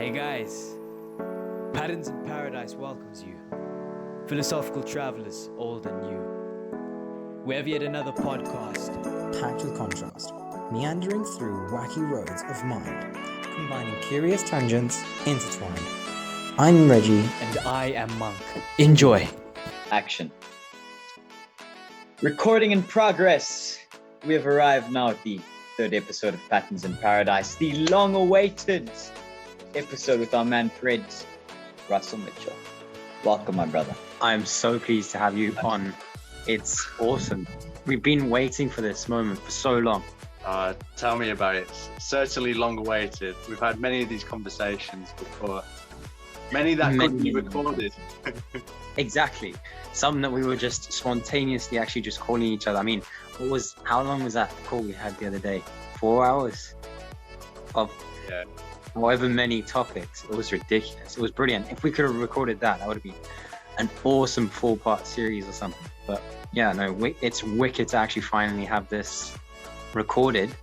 Hey guys, Patterns in Paradise welcomes you, philosophical travelers, old and new. We have yet another podcast, packed with contrast, meandering through wacky roads of mind, combining curious tangents intertwined. I'm Reggie. And I am Monk. Enjoy. Action. Recording in progress. We have arrived now at the third episode of Patterns in Paradise, the long-awaited episode with our man Fred, Russell Mitchel. Welcome, my brother. I'm so pleased to have you on. It's awesome. We've been waiting for this moment for so long. Tell me about it. Certainly long awaited. We've had many of these conversations before. Many that couldn't be recorded. Exactly. Some that we were just spontaneously actually just calling each other. I mean, how long was that call we had the other day? 4 hours of however many topics. It was ridiculous. It was brilliant. If we could have recorded that, that would have been an awesome 4-part series or something. But yeah, no, it's wicked to actually finally have this recorded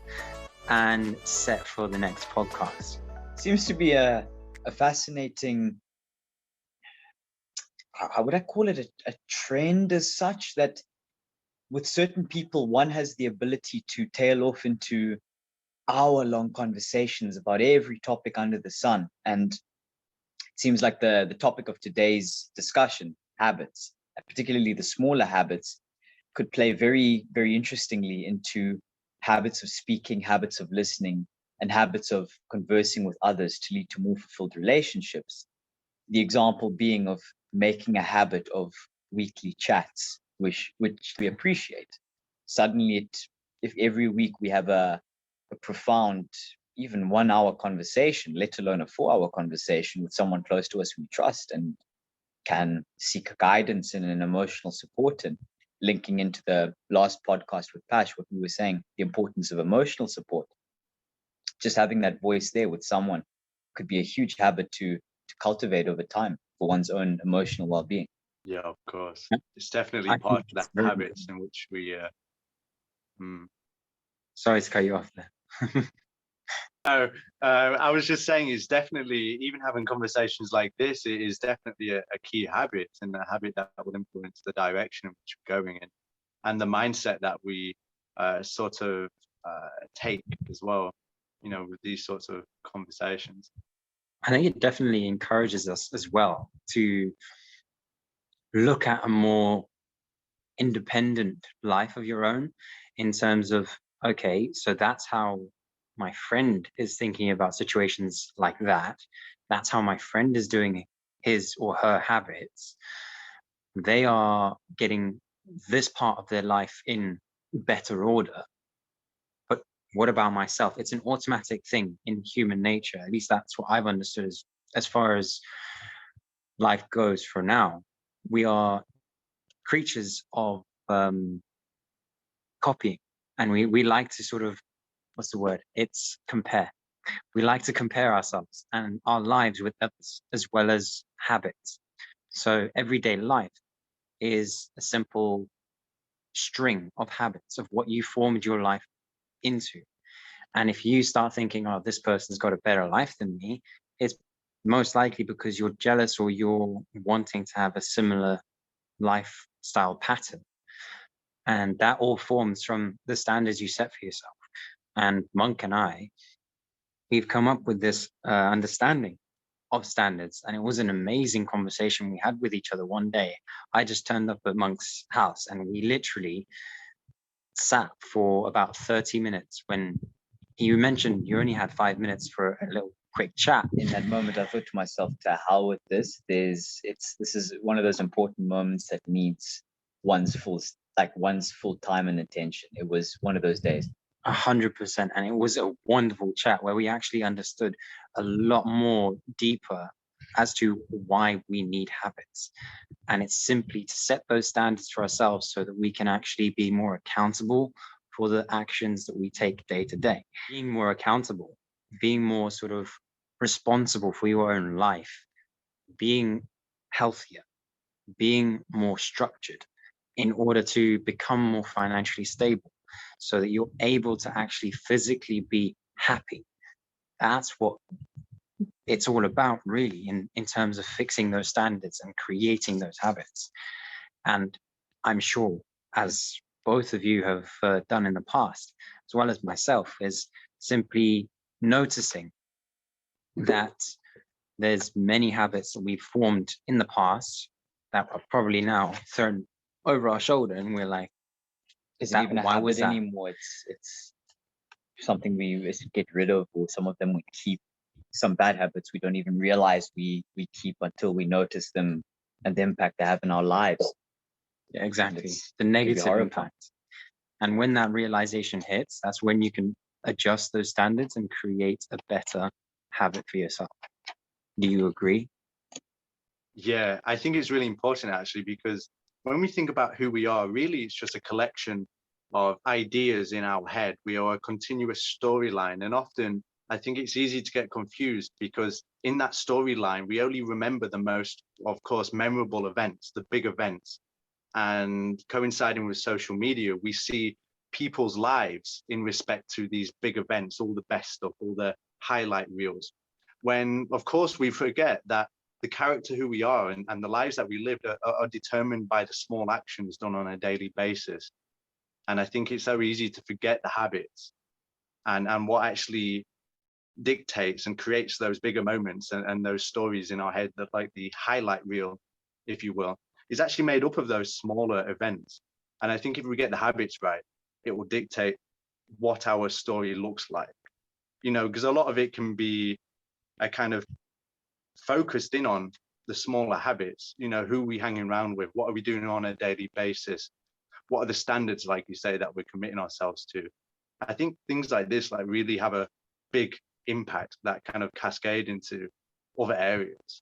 and set for the next podcast. Seems to be a fascinating, how would I call it, a trend as such, that with certain people, one has the ability to tail off into hour-long conversations about every topic under the sun. And it seems like the topic of today's discussion, habits, particularly the smaller habits, could play very, very interestingly into habits of speaking, habits of listening, and habits of conversing with others to lead to more fulfilled relationships. The example being of making a habit of weekly chats, which we appreciate. Suddenly, if every week we have a profound, even 1 hour conversation, let alone a 4 hour conversation with someone close to us we trust and can seek guidance and an emotional support. And linking into the last podcast with Pash, what we were saying, the importance of emotional support. Just having that voice there with someone could be a huge habit to cultivate over time for one's own emotional well-being. Yeah, of course. It's definitely part of that habits in which we Sorry to cut you off there. I was just saying, it's definitely, even having conversations like this, it is definitely a key habit, and a habit that will influence the direction in which we're going in and the mindset that we sort of take as well, with these sorts of conversations. I think it definitely encourages us as well to look at a more independent life of your own, in terms of, okay, so that's how my friend is thinking about situations like that. That's how my friend is doing his or her habits. They are getting this part of their life in better order. But what about myself? It's an automatic thing in human nature. At least that's what I've understood as far as life goes for now. We are creatures of copying, and we like to sort of, what's the word? It's compare. We like to compare ourselves and our lives with others, as well as habits. So everyday life is a simple string of habits of what you formed your life into. And if you start thinking, oh, this person's got a better life than me, it's most likely because you're jealous or you're wanting to have a similar lifestyle pattern. And that all forms from the standards you set for yourself. And Monk and I, we've come up with this understanding of standards. And it was an amazing conversation we had with each other one day. I just turned up at Monk's house and we literally sat for about 30 minutes when you mentioned you only had 5 minutes for a little quick chat. In that moment, I thought to myself, to hell with this. This is one of those important moments that needs one's full time and attention. It was one of those days. 100%. And it was a wonderful chat where we actually understood a lot more deeper as to why we need habits. And it's simply to set those standards for ourselves so that we can actually be more accountable for the actions that we take day to day. Being more accountable, being more sort of responsible for your own life, being healthier, being more structured in order to become more financially stable, so that you're able to actually physically be happy. That's what it's all about, really, in terms of fixing those standards and creating those habits. And I'm sure, as both of you have done in the past, as well as myself, is simply noticing that there's many habits that we've formed in the past that are probably now thrown over our shoulder, and we're like, Is it even a why was habit that? anymore? It's something we get rid of, or some of them we keep. Some bad habits we don't even realize we keep until we notice them and the impact they have in our lives. Yeah, exactly. It's- The can be negative horrifying. impact. And when that realization hits, that's when you can adjust those standards and create a better habit for yourself. Do you agree? Yeah, I think it's really important, actually, because when we think about who we are, really it's just a collection of ideas in our head. We are a continuous storyline, and often I think it's easy to get confused because in that storyline we only remember the most, of course, memorable events, the big events. And coinciding with social media, we see people's lives in respect to these big events, all the best stuff, all the highlight reels, when of course we forget that the character who we are and the lives that we live are determined by the small actions done on a daily basis. And I think it's so easy to forget the habits and what actually dictates and creates those bigger moments and those stories in our head, that like the highlight reel, if you will, is actually made up of those smaller events. And I think if we get the habits right, it will dictate what our story looks like, you know, because a lot of it can be a kind of focused in on the smaller habits, you know, who we hanging around with, what are we doing on a daily basis, what are the standards, like you say, that we're committing ourselves to. I think things like this like really have a big impact that kind of cascade into other areas,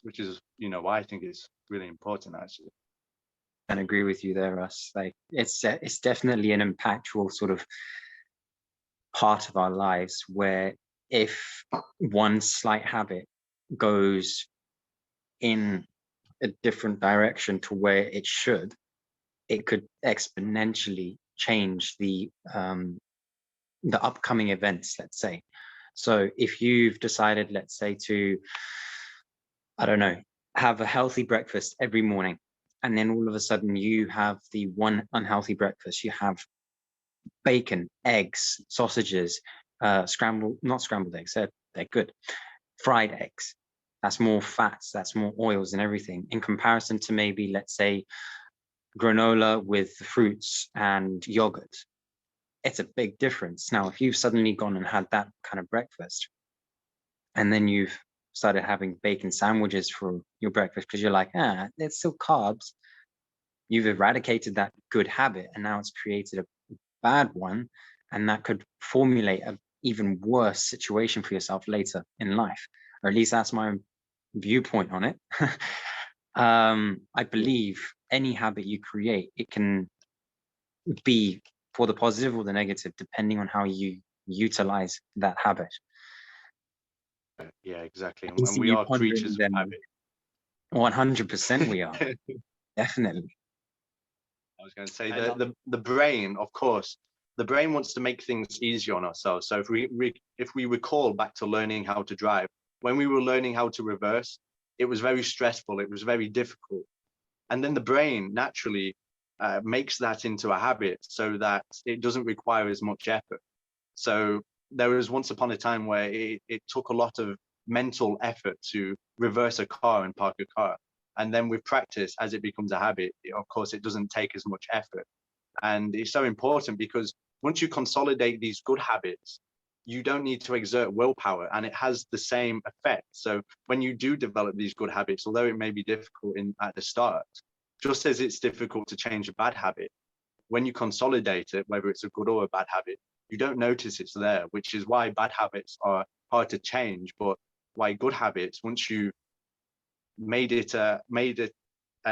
which is, you know, why I think it's really important, actually. And agree with you there, Russ. Like it's definitely an impactful sort of part of our lives where if one slight habit goes in a different direction to where it should, it could exponentially change the upcoming events, let's say. So if you've decided, let's say, to, I don't know, have a healthy breakfast every morning, and then all of a sudden you have the one unhealthy breakfast, you have bacon, eggs, sausages, not scrambled eggs, they're good, fried eggs. That's more fats, that's more oils and everything, in comparison to maybe, let's say, granola with fruits and yogurt. It's a big difference. Now, if you've suddenly gone and had that kind of breakfast, and then you've started having bacon sandwiches for your breakfast because you're like, it's still carbs, you've eradicated that good habit, and now it's created a bad one, and that could formulate an even worse situation for yourself later in life, or at least that's my viewpoint on it. I believe any habit you create, it can be for the positive or the negative, depending on how you utilize that habit. Yeah, exactly. I can And see we you are pondering creatures of them. habit. 100% we are. Definitely. I was going to say the brain, of course, the brain wants to make things easier on ourselves. So if we recall back to learning how to drive, when we were learning how to reverse, it was very stressful. It was very difficult. And then the brain naturally makes that into a habit so that it doesn't require as much effort. So there was once upon a time where it took a lot of mental effort to reverse a car and park a car. And then with practice, as it becomes a habit, of course, it doesn't take as much effort. And it's so important because once you consolidate these good habits, you don't need to exert willpower, and it has the same effect. So when you do develop these good habits, although it may be difficult at the start, just as it's difficult to change a bad habit, when you consolidate it, whether it's a good or a bad habit, you don't notice it's there, which is why bad habits are hard to change, but why good habits, once you made an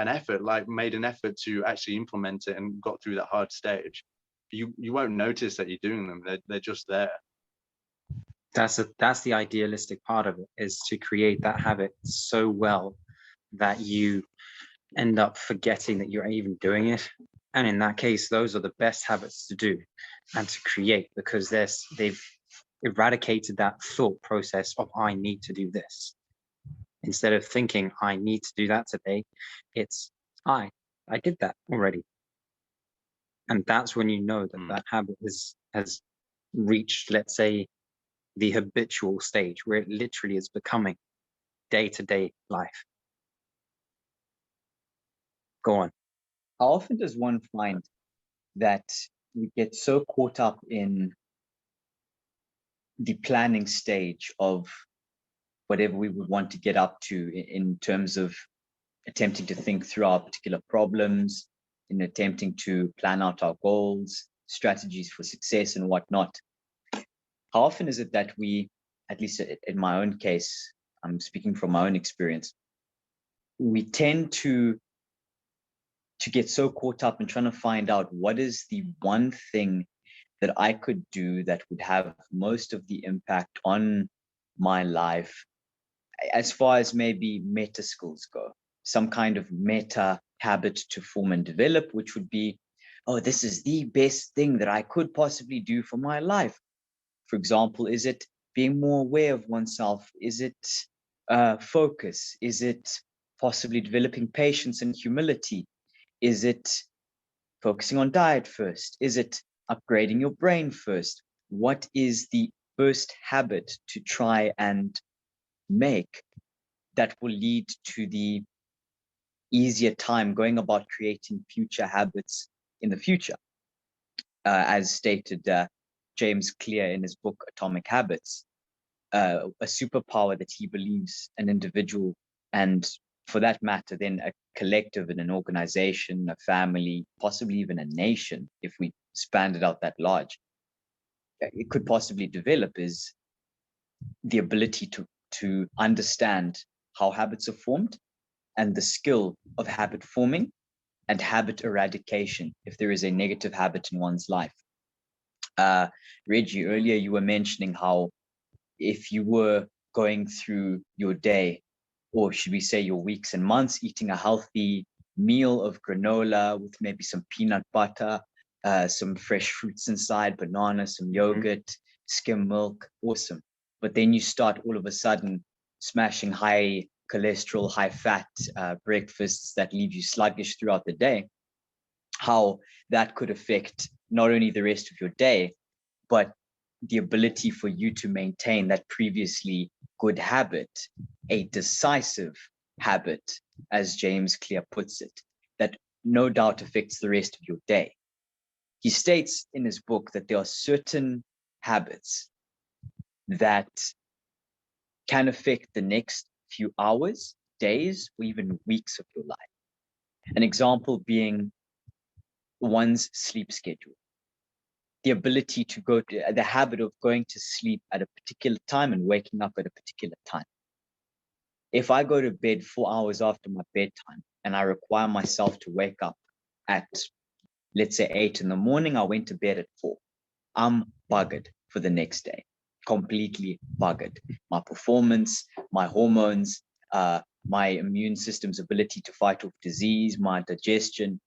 effort to actually implement it and got through that hard stage, you won't notice that you're doing them. They're just there. That's the idealistic part of it, is to create that habit so well that you end up forgetting that you're even doing it. And in that case, those are the best habits to do and to create, because they've eradicated that thought process of I need to do this. Instead of thinking I need to do that today, it's I did that already. And that's when you know that that habit has reached, let's say, the habitual stage where it literally is becoming day-to-day life. Go on. How often does one find that we get so caught up in the planning stage of whatever we would want to get up to in terms of attempting to think through our particular problems, in attempting to plan out our goals, strategies for success and whatnot? How often is it that we, at least in my own case, I'm speaking from my own experience, we tend to get so caught up in trying to find out what is the one thing that I could do that would have most of the impact on my life, as far as maybe meta skills go, some kind of meta habit to form and develop, which would be, oh, this is the best thing that I could possibly do for my life. For example, is it being more aware of oneself? Is it focus? Is it possibly developing patience and humility? Is it focusing on diet first? Is it upgrading your brain first? What is the first habit to try and make that will lead to the easier time going about creating future habits in the future? As stated, James Clear in his book Atomic Habits, a superpower that he believes an individual, and for that matter, then a collective in an organization, a family, possibly even a nation, if we expand it out that large, it could possibly develop, is the ability to understand how habits are formed and the skill of habit forming and habit eradication if there is a negative habit in one's life. Reggie, earlier you were mentioning how if you were going through your day, or should we say your weeks and months, eating a healthy meal of granola with maybe some peanut butter, some fresh fruits inside, banana, some yogurt, skim milk, awesome. But then you start all of a sudden smashing high cholesterol, high fat breakfasts that leave you sluggish throughout the day, how that could affect not only the rest of your day, but the ability for you to maintain that previously good habit, a decisive habit, as James Clear puts it, that no doubt affects the rest of your day. He states in his book that there are certain habits that can affect the next few hours, days, or even weeks of your life. An example being one's sleep schedule. The ability to go to the habit of going to sleep at a particular time and waking up at a particular time. If I go to bed 4 hours after my bedtime and I require myself to wake up at, let's say, 8 in the morning, I went to bed at 4. I'm buggered for the next day, completely buggered. My performance, my hormones, my immune system's ability to fight off disease, my digestion,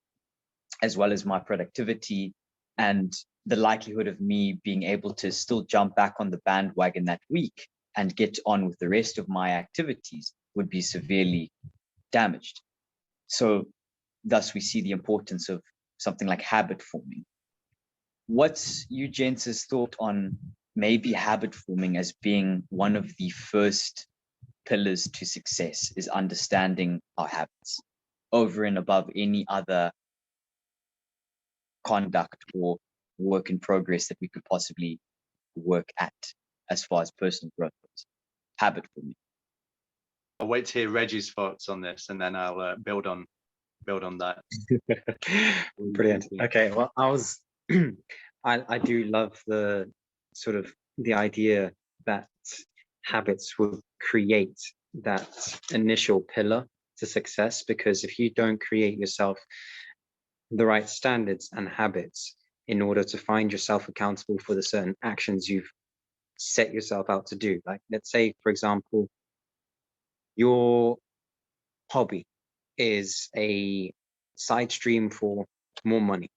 as well as my productivity, and the likelihood of me being able to still jump back on the bandwagon that week and get on with the rest of my activities would be severely damaged. So thus we see the importance of something like habit forming. What's you gents' thought on maybe habit forming as being one of the first pillars to success, is understanding our habits over and above any other conduct or work in progress that we could possibly work at as far as personal growth goes? Habit forming. I'll wait to hear Reggie's thoughts on this, and then I'll build on that. Brilliant. Okay, well, I do love the sort of the idea that habits will create that initial pillar to success, because if you don't create yourself the right standards and habits in order to find yourself accountable for the certain actions you've set yourself out to do, like let's say, for example, your hobby is a side stream for more money.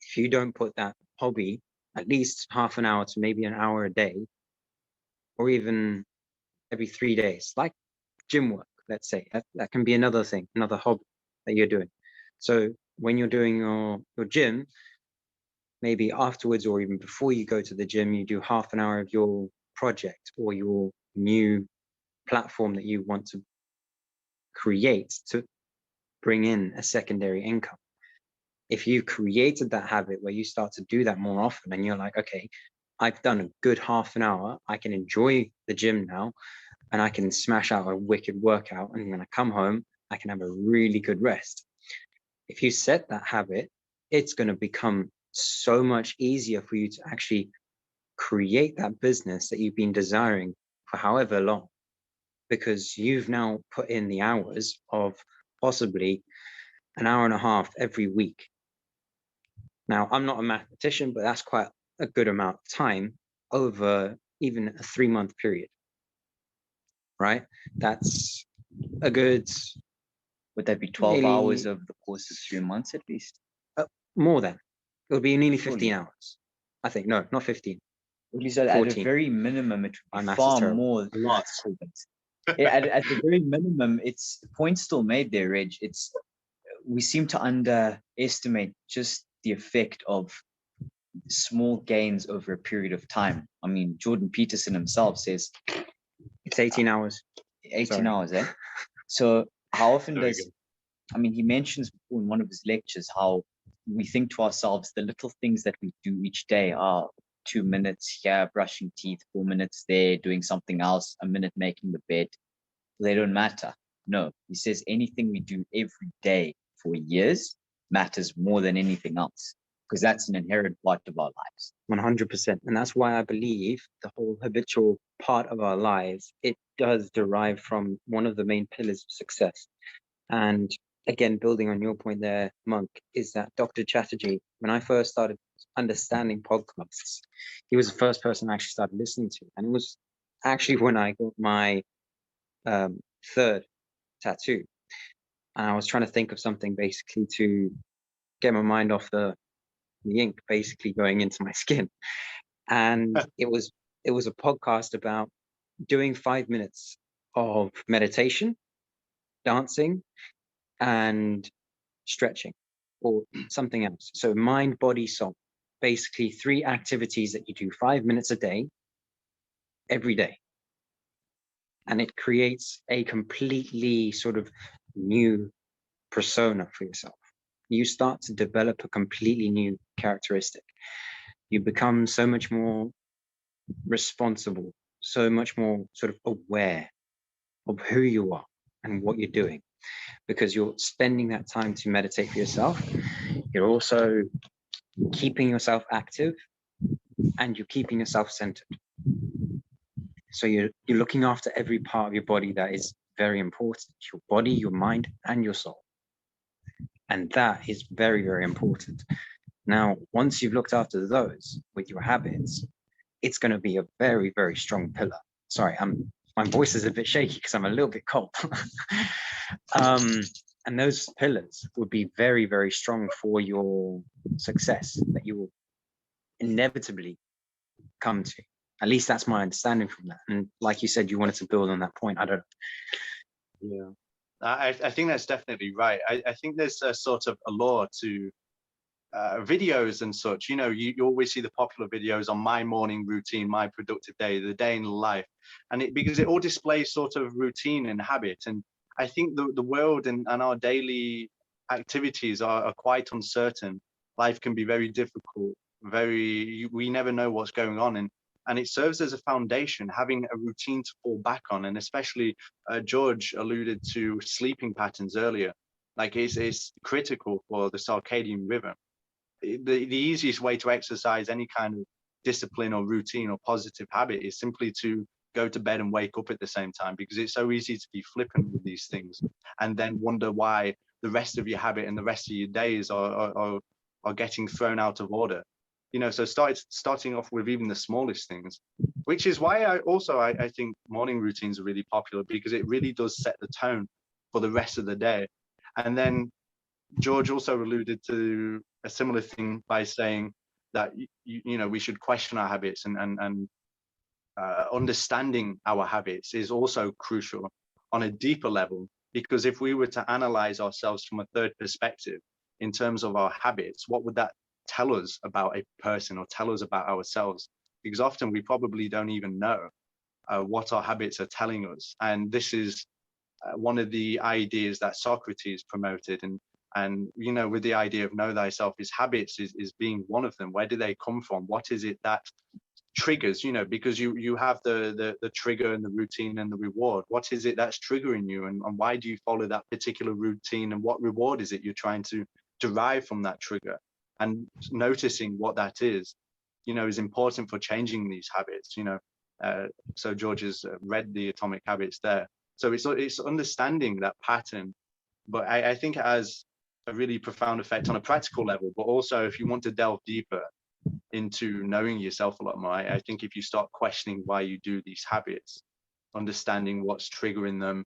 If you don't put that hobby at least half an hour to maybe an hour a day, or even every 3 days, like gym work, let's say. That can be another thing, another hobby that you're doing. So when you're doing your gym, maybe afterwards or even before you go to the gym, you do half an hour of your project or your new platform that you want to create to bring in a secondary income. If you've created that habit where you start to do that more often and you're like, okay, I've done a good half an hour, I can enjoy the gym now and I can smash out a wicked workout, and when I come home, I can have a really good rest. If you set that habit, it's going to become so much easier for you to actually create that business that you've been desiring for however long, because you've now put in the hours of possibly an hour and a half every week. Now, I'm not a mathematician, but that's quite a good amount of time over even a 3-month period, right? That's a good, Would that be 12 nearly, hours over the course of 3 months at least? more than. It'll be nearly Surely. 15 hours. I think, no, not 15. At least at a 14. very minimum, it My would be maths is far terrible. more. Lots. Yeah, at the very minimum, it's the point still made there, Reg. It's we seem to underestimate just the effect of small gains over a period of time. I mean, Jordan Peterson himself says It's 18 hours. 18 Sorry. hours, eh? So how often Very does, good. I mean, he mentions in one of his lectures how we think to ourselves, the little things that we do each day are 2 minutes here, brushing teeth, 4 minutes there, doing something else, a minute making the bed. They don't matter. No, he says anything we do every day for years matters more than anything else, because that's an inherent part of our lives. 100%. And that's why I believe the whole habitual part of our lives, it does derive from one of the main pillars of success. And again, building on your point there, Monk, is that Dr. Chatterjee, when I first started understanding podcasts, he was the first person I actually started listening to. And it was actually when I got my third tattoo. And I was trying to think of something basically to get my mind off the ink basically going into my skin. And it was a podcast about doing 5 minutes of meditation, dancing, and stretching, or something else. So mind, body, soul. Basically 3 activities that you do 5 minutes a day, every day. And it creates a completely sort of new persona for yourself. You start to develop a completely new characteristic. You become so much more responsible, so much more sort of aware of who you are and what you're doing, because you're spending that time to meditate for yourself. You're also keeping yourself active and you're keeping yourself centered. So you're looking after every part of your body that is very important, your body, your mind, and your soul. And that is very, very important. Now, once you've looked after those with your habits, it's going to be a very, very strong pillar. Sorry, my voice is a bit shaky because I'm a little bit cold. And those pillars would be very, very strong for your success that you will inevitably come to. At least that's my understanding from that. And like you said, you wanted to build on that point. I don't know. Yeah, I think that's definitely right. I think there's a sort of a law to videos and such. You know, you always see the popular videos on my morning routine, my productive day, the day in life, and because it all displays sort of routine and habit. And I think the world and our daily activities are quite uncertain. Life can be very difficult. We never know what's going on, and it serves as a foundation, having a routine to fall back on. And especially George alluded to sleeping patterns earlier. Like it's critical for the circadian rhythm. The easiest way to exercise any kind of discipline or routine or positive habit is simply to go to bed and wake up at the same time, because it's so easy to be flippant with these things and then wonder why the rest of your habit and the rest of your days are getting thrown out of order. You know, so starting off with even the smallest things, which is why I think morning routines are really popular, because it really does set the tone for the rest of the day. And then George also alluded to a similar thing by saying that we should question our habits, and understanding our habits is also crucial on a deeper level, because if we were to analyze ourselves from a third perspective in terms of our habits, what would that tell us about a person or tell us about ourselves? Because often we probably don't even know what our habits are telling us. And this is one of the ideas that Socrates promoted, and with the idea of know thyself, his habits is being one of them. Where do they come from? What is it that triggers, because you have the trigger and the routine and the reward. What is it that's triggering you, and why do you follow that particular routine, and what reward is it you're trying to derive from that trigger? And noticing what that is important for changing these habits. So George has read the Atomic Habits there. So it's understanding that pattern, but I think it has a really profound effect on a practical level. But also, if you want to delve deeper into knowing yourself a lot more, I think if you start questioning why you do these habits, understanding what's triggering them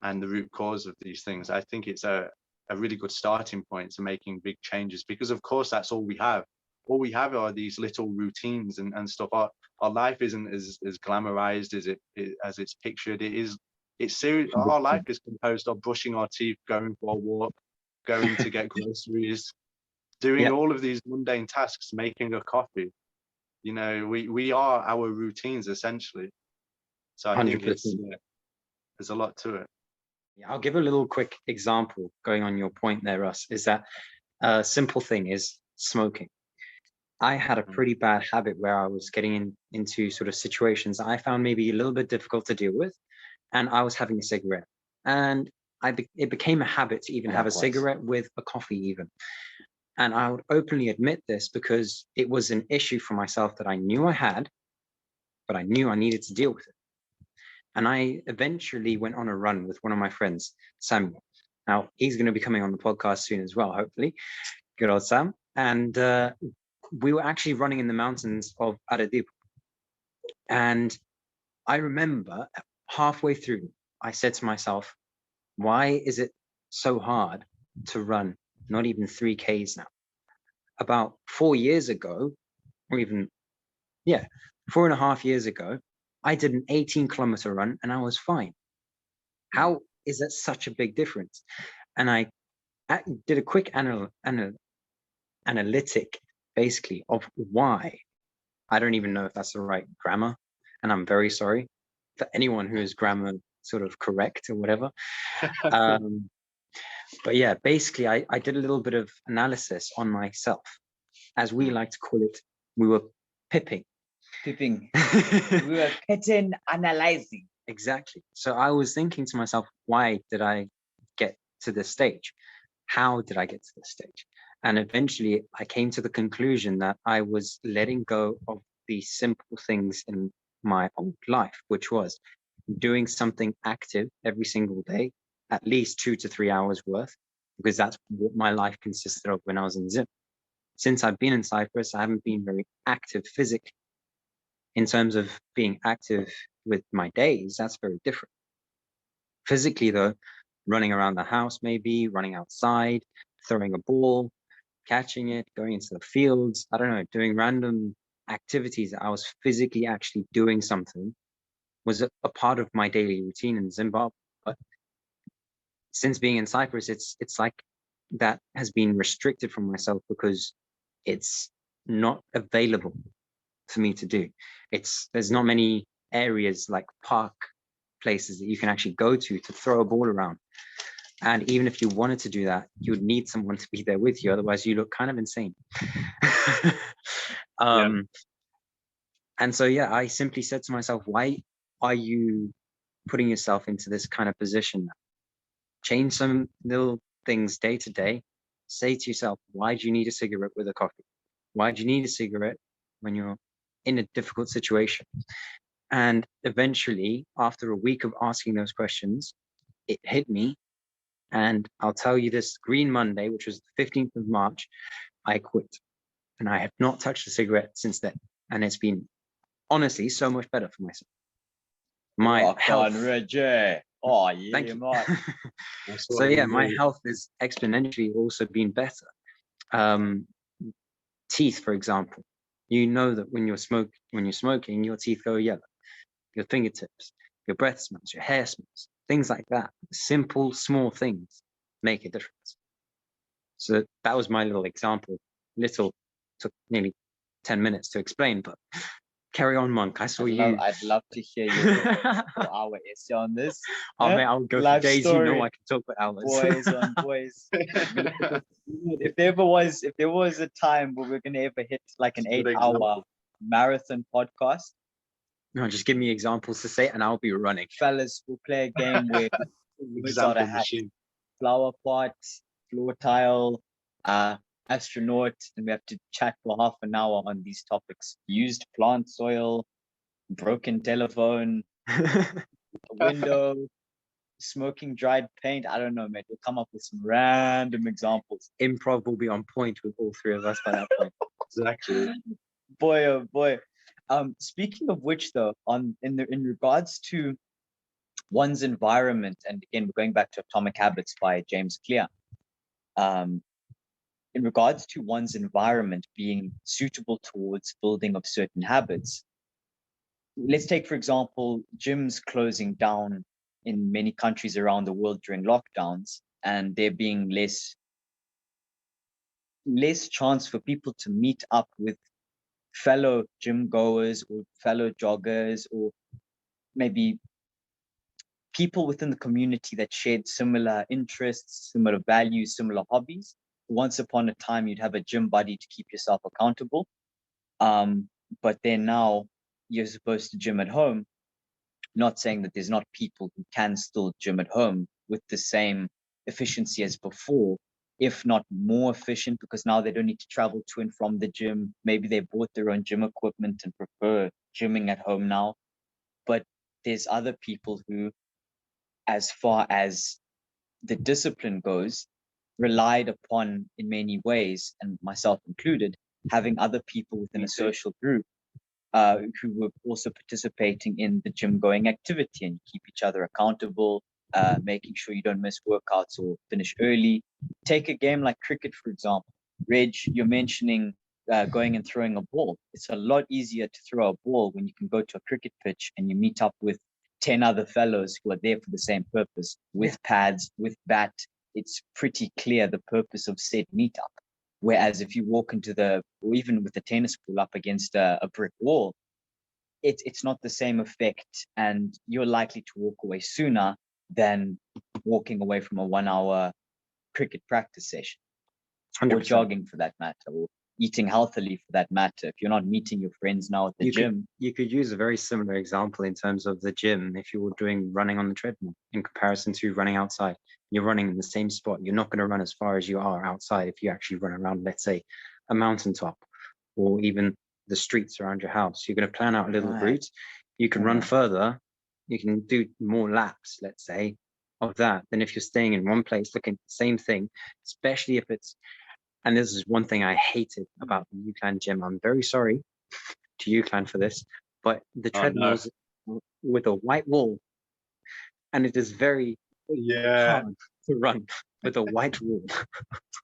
and the root cause of these things, I think it's a really good starting point to making big changes. Because of course, that's all we have. All we have are these little routines and stuff. Our life isn't as glamorized as it's pictured. It's serious. Our life is composed of brushing our teeth, going for a walk, going to get groceries, doing all of these mundane tasks, making a coffee. We are our routines essentially. So I think there's a lot to it. I'll give a little quick example going on your point there, Russ, is that a simple thing is smoking. I had a pretty bad habit where I was getting into sort of situations I found maybe a little bit difficult to deal with, and I was having a cigarette, and it became a habit to even have a cigarette with a coffee even. And I would openly admit this because it was an issue for myself that I knew I had, but I knew I needed to deal with it. And I eventually went on a run with one of my friends, Samuel. Now, he's going to be coming on the podcast soon as well, hopefully. Good old Sam. And we were actually running in the mountains of RADIOPUBLIC. And I remember halfway through, I said to myself, why is it so hard to run not even 3Ks now? About 4 years ago, or even, 4.5 years ago, I did an 18-kilometer run and I was fine. How is that such a big difference? And I did a quick analytic, basically, of why. I don't even know if that's the right grammar, and I'm very sorry for anyone who is grammar sort of correct or whatever. But yeah, basically, I did a little bit of analysis on myself. As we like to call it, we were pipping. We were pattern analyzing. Exactly. So I was thinking to myself, why did I get to this stage? How did I get to this stage? And eventually I came to the conclusion that I was letting go of the simple things in my old life, which was doing something active every single day, at least 2 to 3 hours worth, because that's what my life consisted of when I was in Zim. Since I've been in Cyprus, I haven't been very active physically. In terms of being active with my days, that's very different. Physically though, running around the house, maybe running outside, throwing a ball, catching it, going into the fields, I don't know, doing random activities that I was physically actually doing something was a part of my daily routine in Zimbabwe. But since being in Cyprus, it's like that has been restricted from myself because it's not available for me to do. There's not many areas like park places that you can actually go to throw a ball around. And even if you wanted to do that, you would need someone to be there with you. Otherwise, you look kind of insane. And so, I simply said to myself, why are you putting yourself into this kind of position? Change some little things day to day. Say to yourself, why do you need a cigarette with a coffee? Why do you need a cigarette when you're in a difficult situation? And eventually, after a week of asking those questions, it hit me. And I'll tell you this, Green Monday, which was the 15th of March, I quit. And I have not touched a cigarette since then. And it's been honestly so much better for myself. My health. Reggie. Oh, yeah, Thank you. mate. So my health is exponentially also been better. Teeth, for example, you know that when you're smoking, your teeth go yellow, your fingertips, your breath smells, your hair smells, things like that. Simple, small things make a difference. So that was my little example. Took nearly 10 minutes to explain, but carry on, Monk. I saw you. I'd love to hear your 4-hour essay on this. Oh, mate, I'll go for Life days. story. You know I can talk for hours. Boys on boys. If there was a time where we're gonna ever hit like an Good 8-hour example. marathon podcast, No, just give me examples to say, and I'll be running. fellas, we'll play a game where words out Example a hat. machine. Flower pot, floor tile, astronaut, and we have to chat for half an hour on these topics. Used plant soil, broken telephone, window, smoking dried paint. I don't know, mate. We'll come up with some random examples. Improv will be on point with all three of us by that point. Exactly. Boy, oh boy. Speaking of which, though, in regards to one's environment, and again, we're going back to Atomic Habits by James Clear. In regards to one's environment being suitable towards building of certain habits, let's take, for example, gyms closing down in many countries around the world during lockdowns, and there being less chance for people to meet up with fellow gym goers or fellow joggers, or maybe people within the community that shared similar interests, similar values, similar hobbies. Once upon a time, you'd have a gym buddy to keep yourself accountable. But then now you're supposed to gym at home. Not saying that there's not people who can still gym at home with the same efficiency as before, if not more efficient, because now they don't need to travel to and from the gym. Maybe they bought their own gym equipment and prefer gymming at home now. But there's other people who, as far as the discipline goes, relied upon in many ways, and myself included, having other people within a social group who were also participating in the gym going activity, and keep each other accountable, making sure you don't miss workouts or finish early. Take a game like cricket, for example. Reg, you're mentioning going and throwing a ball. It's a lot easier to throw a ball when you can go to a cricket pitch and you meet up with 10 other fellows who are there for the same purpose, with pads, with bat. It's pretty clear the purpose of said meetup. Whereas if you walk into or even with the tennis ball up against a brick wall, it's not the same effect, and you're likely to walk away sooner than walking away from a 1-hour cricket practice session, 100%. or jogging for that matter, or eating healthily for that matter. If you're not meeting your friends now at the gym. You could use a very similar example in terms of the gym. If you were doing running on the treadmill in comparison to running outside, you're running in the same spot. You're not going to run as far as you are outside if you actually run around, let's say, a mountaintop, or even the streets around your house. You're going to plan out a little route. You can run further. You can do more laps, let's say, of that than if you're staying in one place looking at the same thing, especially if it's. And this is one thing I hated about the UCLan gym. I'm very sorry to UCLan for this, but the treadmills with a white wall, and it is very hard to run with a white wall.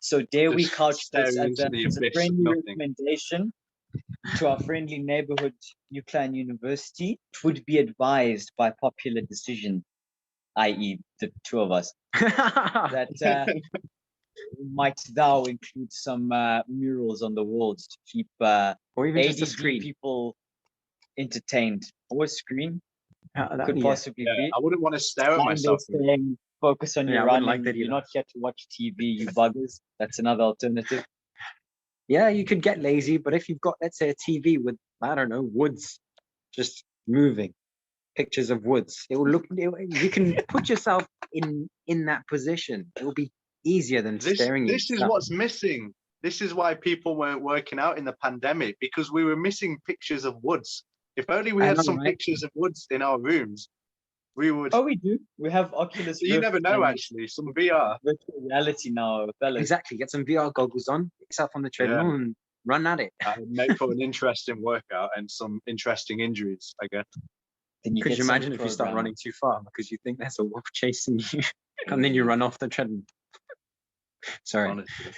So dare we couch this as into the a abyss of friendly nothing. recommendation to our friendly neighborhood UCLan University? It would be advised by popular decision, i.e. the two of us, that might thou include some murals on the walls to keep Or even just a ADD screen. people entertained. Or a screen could Yeah. possibly be. I wouldn't want to stare at And myself. they're saying, focus on Yeah, your I wouldn't running. like that You're either. not here to watch TV, you buggers. That's another alternative. Yeah, you could get lazy, but if you've got, let's say, a TV with, I don't know, woods just moving, pictures of woods, it will look. You can put yourself in that position. It will be easier than staring at This is stuff. what's missing. This is why people weren't working out in the pandemic, because we were missing pictures of woods. If only we I had know, some right? pictures of woods in our rooms, we would. Oh, we do. We have Oculus You Rift never know, and actually. Some VR. virtual reality now, fellas. Exactly. Get some VR goggles on, pick yourself on the treadmill, and run at it. Make for an interesting workout and some interesting injuries, I guess. Then Could get you some imagine if you start program. running too far because you think there's a wolf chasing you, and then you run off the treadmill? Sorry. Honestly.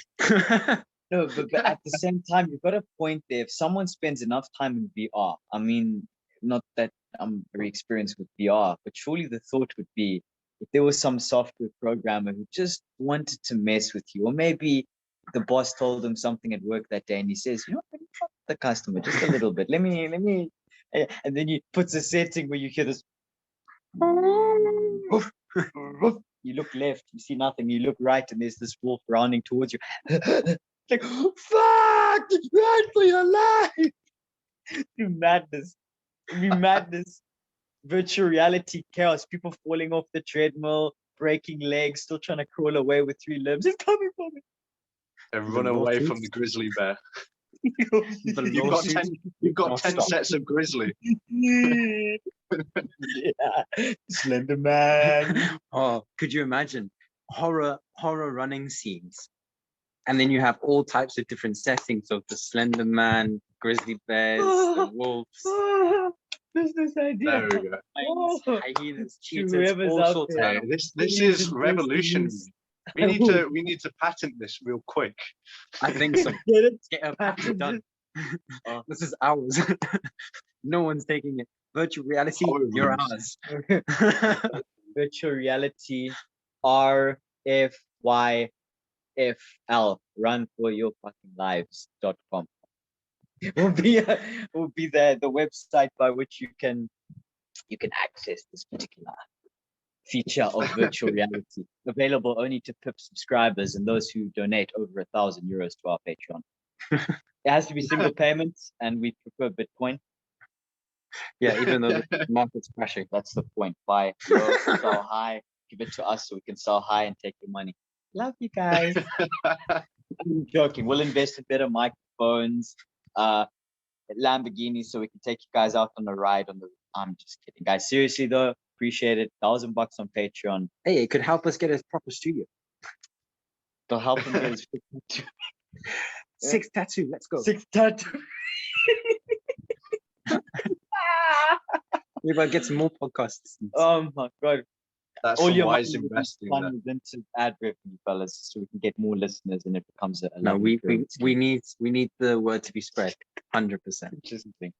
No, but at the same time, you've got a point there. If someone spends enough time in VR, I mean, not that I'm very experienced with VR, but surely the thought would be if there was some software programmer who just wanted to mess with you, or maybe the boss told him something at work that day and he says, you know, let me fuck the customer just a little bit. Let me, and then he puts a setting where you hear this. You look left, you see nothing. You look right, and there's this wolf rounding towards you. Like, fuck, run for your life. Do madness. It'd be madness. Virtual reality chaos. People falling off the treadmill, breaking legs, still trying to crawl away with 3 limbs. It's coming for me. And run away from the grizzly bear. The You've got 10 sets of grizzly. Yeah. Slender Man. Oh, could you imagine horror running scenes? And then you have all types of different settings of the Slender Man, grizzly bears, the wolves, Business idea. There we go. hyenas, cheetahs, Whoever's all out sorts of there. animals. This is revolutionary. We need to patent this real quick. I think so. Get it? Get a patent done. This is ours. No one's taking it. Virtual reality, Horror you're rooms. ours. Virtual reality, RFYFL, runforyourfuckinglives.com. Will be the website by which you can access this particular feature of virtual reality, available only to PIP subscribers and those who donate over €1,000 to our Patreon. It has to be single payments, and we prefer Bitcoin. Yeah, even though the market's crashing. That's the point. Buy low, sell high, give it to us so we can sell high and take your money. Love you guys. I'm joking. We'll invest in better microphones, Lamborghinis, so we can take you guys out on a ride on the. I'm just kidding, guys. Seriously though, appreciate it. $1,000 on Patreon. Hey, it could help us get a proper studio. They'll help him get his 6 tattoo, let's go. 6 tattoo. Maybe I'll get some more podcasts. Oh my god. That's All some your wise money investing. fund is into ad revenue, fellas, so we can get more listeners and it becomes a No, lovely pyramid scheme. we need the word to be spread 100%. Interesting.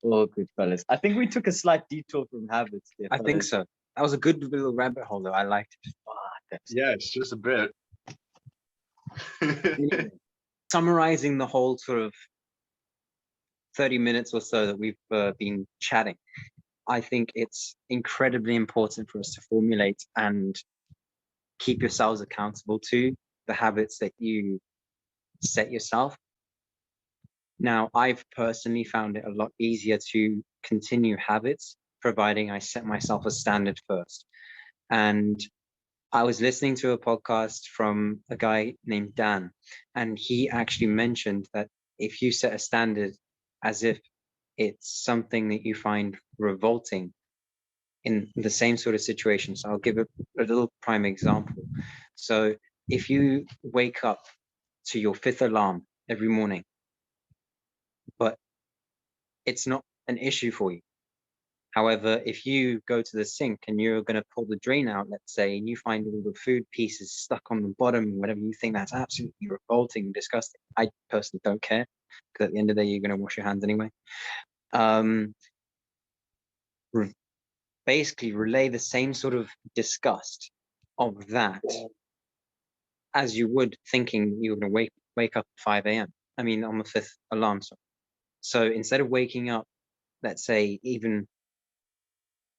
Oh, good fellas. I think we took a slight detour from habits there. I think fellas. so. That was a good little rabbit hole though. I liked it. Yeah, it's just a bit. Summarizing the whole sort of 30 minutes or so that we've been chatting, I think it's incredibly important for us to formulate and keep yourselves accountable to the habits that you set yourself. Now, I've personally found it a lot easier to continue habits, providing I set myself a standard first. And I was listening to a podcast from a guy named Dan, and he actually mentioned that if you set a standard as if it's something that you find revolting in the same sort of situation. So I'll give a little prime example. So if you wake up to your 5th alarm every morning, but it's not an issue for you. However, if you go to the sink and you're going to pull the drain out, let's say, and you find all the food pieces stuck on the bottom, whatever, you think that's absolutely revolting and disgusting. I personally don't care, because at the end of the day, you're going to wash your hands anyway. Basically relay the same sort of disgust of that as you would thinking you're going to wake up at 5 a.m. I mean, on the 5th alarm. So instead of waking up, let's say, even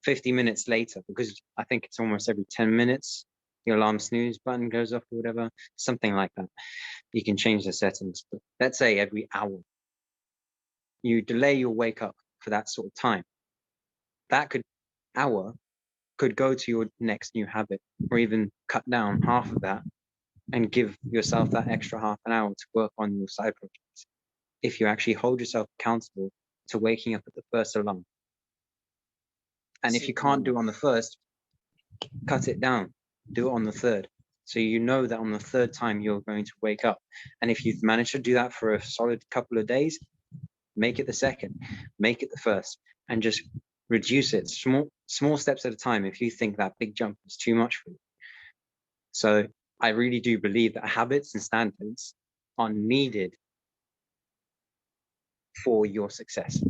50 minutes later, because I think it's almost every 10 minutes, your alarm snooze button goes off or whatever, something like that. You can change the settings, but let's say every hour, you delay your wake up for that sort of time. That hour could go to your next new habit, or even cut down half of that and give yourself that extra half an hour to work on your side projects. If you actually hold yourself accountable to waking up at the 1st alarm. And if you can't do it on the 1st, cut it down, do it on the 3rd. So you know that on the 3rd time you're going to wake up. And if you've managed to do that for a solid couple of days, make it the 2nd, make it the 1st, and just reduce it small steps at a time if you think that big jump is too much for you. So I really do believe that habits and standards are needed for your success.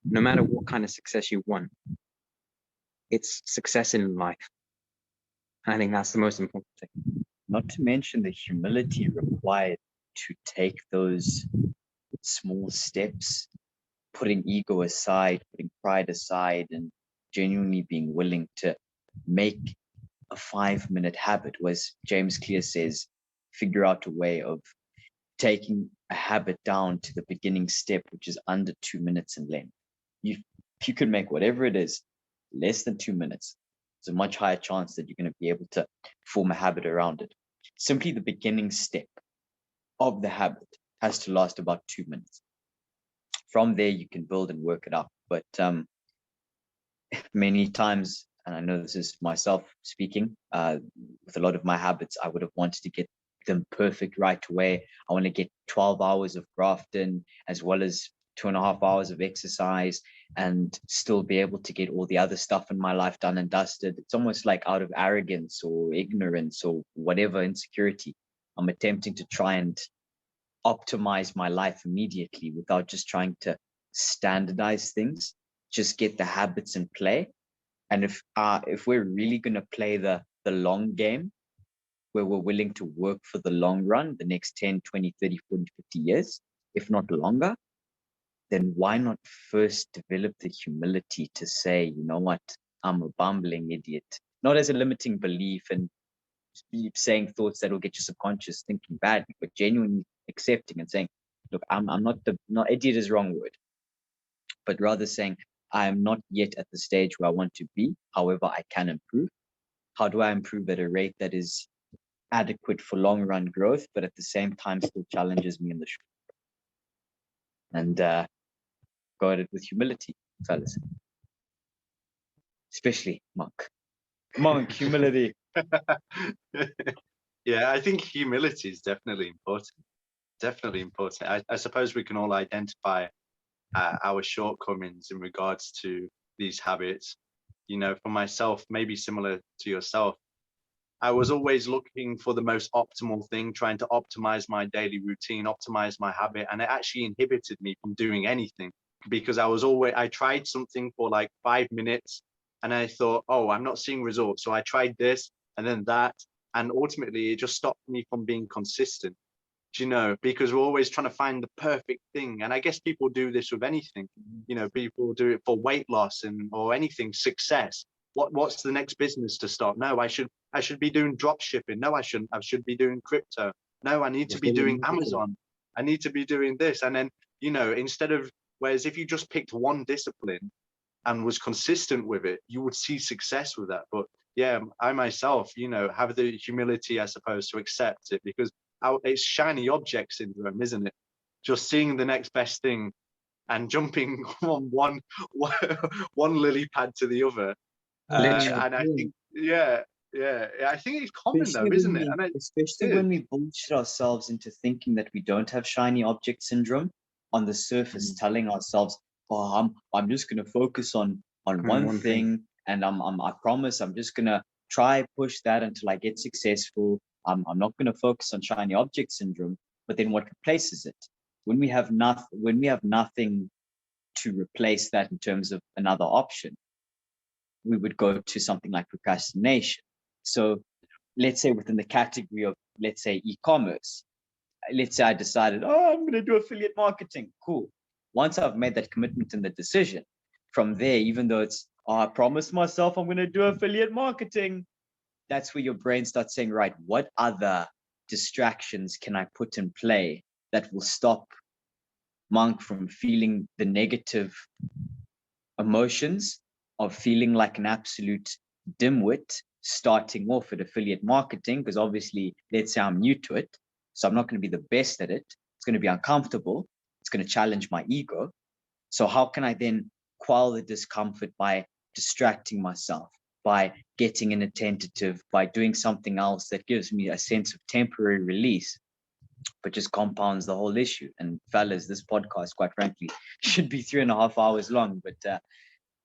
No matter what kind of success you want, it's success in life. And I think that's the most important thing. Not to mention the humility required to take those small steps, putting ego aside, putting pride aside, and genuinely being willing to make a 5-minute habit. Was James Clear says, figure out a way of taking a habit down to the beginning step, which is under 2 minutes in length. If you could make whatever it is less than 2 minutes, there's a much higher chance that you're going to be able to form a habit around it. Simply the beginning step of the habit has to last about 2 minutes. From there, you can build and work it up. But many times, and I know this is myself speaking, with a lot of my habits, I would have wanted to get them perfect right away. I want to get 12 hours of graft in, as well as 2.5 hours of exercise, and still be able to get all the other stuff in my life done and dusted. It's almost like out of arrogance or ignorance or whatever, insecurity, I'm attempting to try and optimize my life immediately without just trying to standardize things, just get the habits in play. And if we're really going to play the long game, where we're willing to work for the long run, the next 10, 20, 30, 40, 50 years, if not longer, then why not first develop the humility to say, you know what, I'm a bumbling idiot, not as a limiting belief and saying thoughts that will get your subconscious thinking badly, but genuinely accepting and saying, look, I'm not idiot is the wrong word, but rather saying, I am not yet at the stage where I want to be. However, I can improve. How do I improve at a rate that is adequate for long run growth, but at the same time still challenges me in the short run? And go at it with humility, fellas. Especially Monk, humility. Yeah, I think humility is definitely important. Definitely important. I suppose we can all identify our shortcomings in regards to these habits. You know, for myself, maybe similar to yourself, I was always looking for the most optimal thing, trying to optimize my daily routine, optimize my habit, and it actually inhibited me from doing anything, because I tried something for like 5 minutes and I thought, oh, I'm not seeing results. So I tried this and then that, and ultimately it just stopped me from being consistent. You know, because we're always trying to find the perfect thing. And I guess people do this with anything. You know, people do it for weight loss or anything, success. What's the next business to start? No, I should be doing drop shipping. No, I shouldn't. I should be doing crypto. No, I need to be doing Amazon. I need to be doing this. And then, you know, whereas if you just picked one discipline and was consistent with it, you would see success with that. But yeah, I myself, you know, have the humility, I suppose, to accept it, because it's shiny object syndrome, isn't it? Just seeing the next best thing and jumping from one lily pad to the other. And I think, yeah, I think it's common though, isn't it? Especially when we bullshit ourselves into thinking that we don't have shiny object syndrome on the surface, telling ourselves, oh, I'm just going to focus on one thing, and I promise I'm just going to try push that until I get successful. I'm not going to focus on shiny object syndrome. But then what replaces it? When we have nothing to replace that in terms of another option, we would go to something like procrastination. So let's say within the category of, let's say, e-commerce, let's say I decided, oh, I'm going to do affiliate marketing. Cool. Once I've made that commitment and the decision, from there, even though it's, oh, I promised myself I'm going to do affiliate marketing, that's where your brain starts saying, right, what other distractions can I put in play that will stop Monk from feeling the negative emotions of feeling like an absolute dimwit starting off at affiliate marketing? Because obviously, let's say I'm new to it, so I'm not going to be the best at it. It's going to be uncomfortable. It's going to challenge my ego. So how can I then quell the discomfort by distracting myself, by getting inattentive, by doing something else that gives me a sense of temporary release, but just compounds the whole issue? And fellas, this podcast, quite frankly, should be 3.5 hours long, but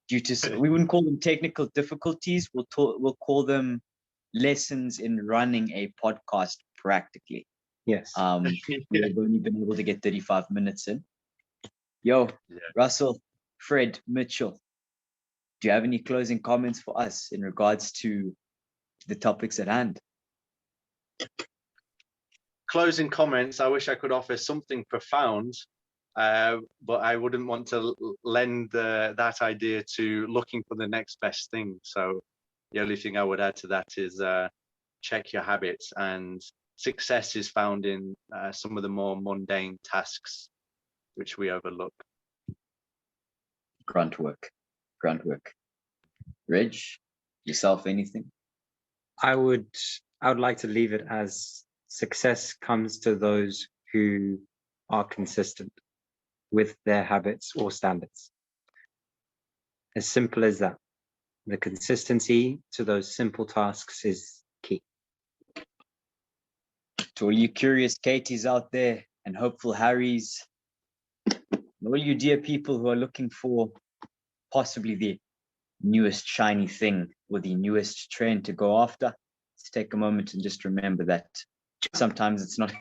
due to, we wouldn't call them technical difficulties, we'll call them lessons in running a podcast practically. Yes. We've only been able to get 35 minutes in. Yo, Yeah. Russell Fred Mitchel, do you have any closing comments for us in regards to the topics at hand? Closing comments. I wish I could offer something profound, but I wouldn't want to lend that idea to looking for the next best thing. So the only thing I would add to that is check your habits, and success is found in some of the more mundane tasks which we overlook. Grunt work. Reg, yourself, anything? I would like to leave it as success comes to those who are consistent with their habits or standards. As simple as that. The consistency to those simple tasks is key. To all you curious Katies out there and hopeful Harrys, and all you dear people who are looking for possibly the newest shiny thing or the newest trend to go after, let's take a moment and just remember that sometimes it's not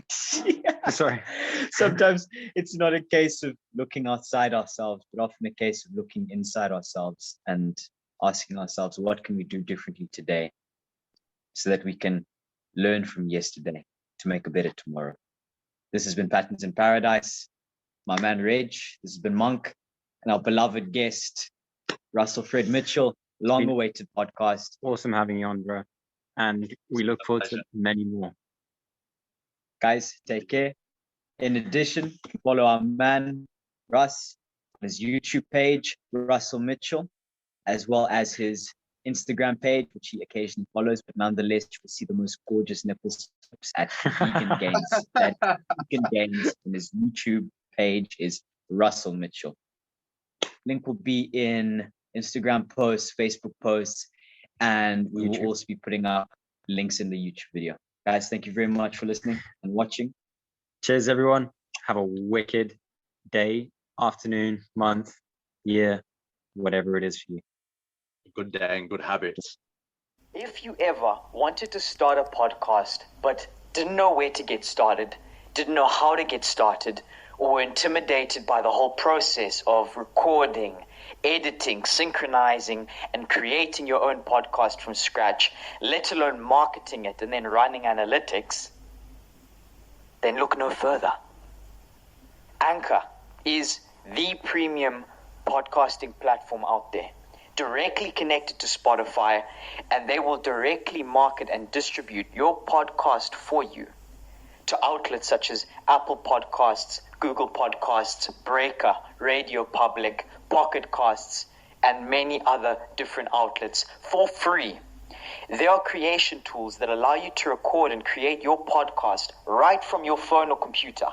sometimes it's not a case of looking outside ourselves, but often a case of looking inside ourselves and asking ourselves, what can we do differently today so that we can learn from yesterday to make a better tomorrow. This has been Patterns in Paradise. My man Reg, this has been Monk, and our beloved guest Russell Fred Mitchel. Long awaited podcast. Awesome having you on, bro. And we look forward to many more. Guys, take care. In addition, follow our man Russ on his YouTube page, Russell Mitchel, as well as his Instagram page, which he occasionally follows, but nonetheless, you will see the most gorgeous nipple slips at Vegan Gains. That Vegan Gains, and his YouTube page is Russell Mitchel. Link will be in Instagram posts, Facebook posts, and we will also be putting up links in the YouTube video. Guys, thank you very much for listening and watching. Cheers, everyone. Have a wicked day, afternoon, month, year, whatever it is for you. Good day and good habits. If you ever wanted to start a podcast but didn't know where to get started, didn't know how to get started, or were intimidated by the whole process of recording, editing, synchronizing, and creating your own podcast from scratch, let alone marketing it and then running analytics, then look no further. Anchor is the premium podcasting platform out there, directly connected to Spotify, and they will directly market and distribute your podcast for you to outlets such as Apple Podcasts, Google Podcasts, Breaker, RadioPublic, POCKETCASTS, and many other different outlets for free. There are creation tools that allow you to record and create your podcast right from your phone or computer.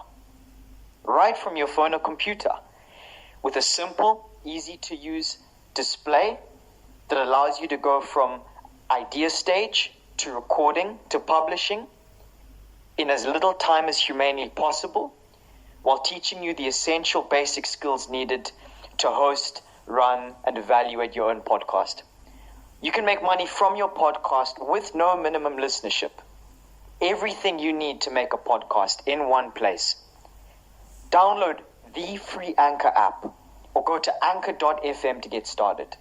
Right from your phone or computer. With a simple, easy-to-use display that allows you to go from idea stage to recording to publishing in as little time as humanly possible, while teaching you the essential basic skills needed to host, run, and evaluate your own podcast. You can make money from your podcast with no minimum listenership. Everything you need to make a podcast in one place. Download the free Anchor app or go to anchor.fm to get started.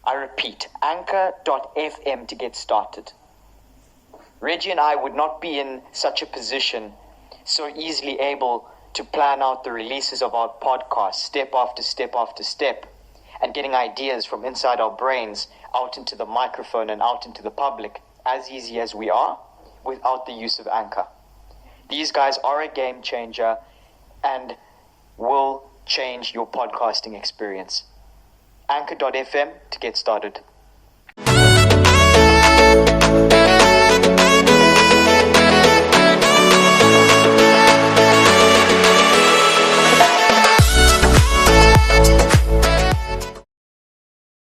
I repeat, anchor.fm to get started. Reggie and I would not be in such a position, so easily able to plan out the releases of our podcast step after step after step, and getting ideas from inside our brains out into the microphone and out into the public as easy as we are without the use of Anchor. These guys are a game changer and will change your podcasting experience. Anchor.fm to get started.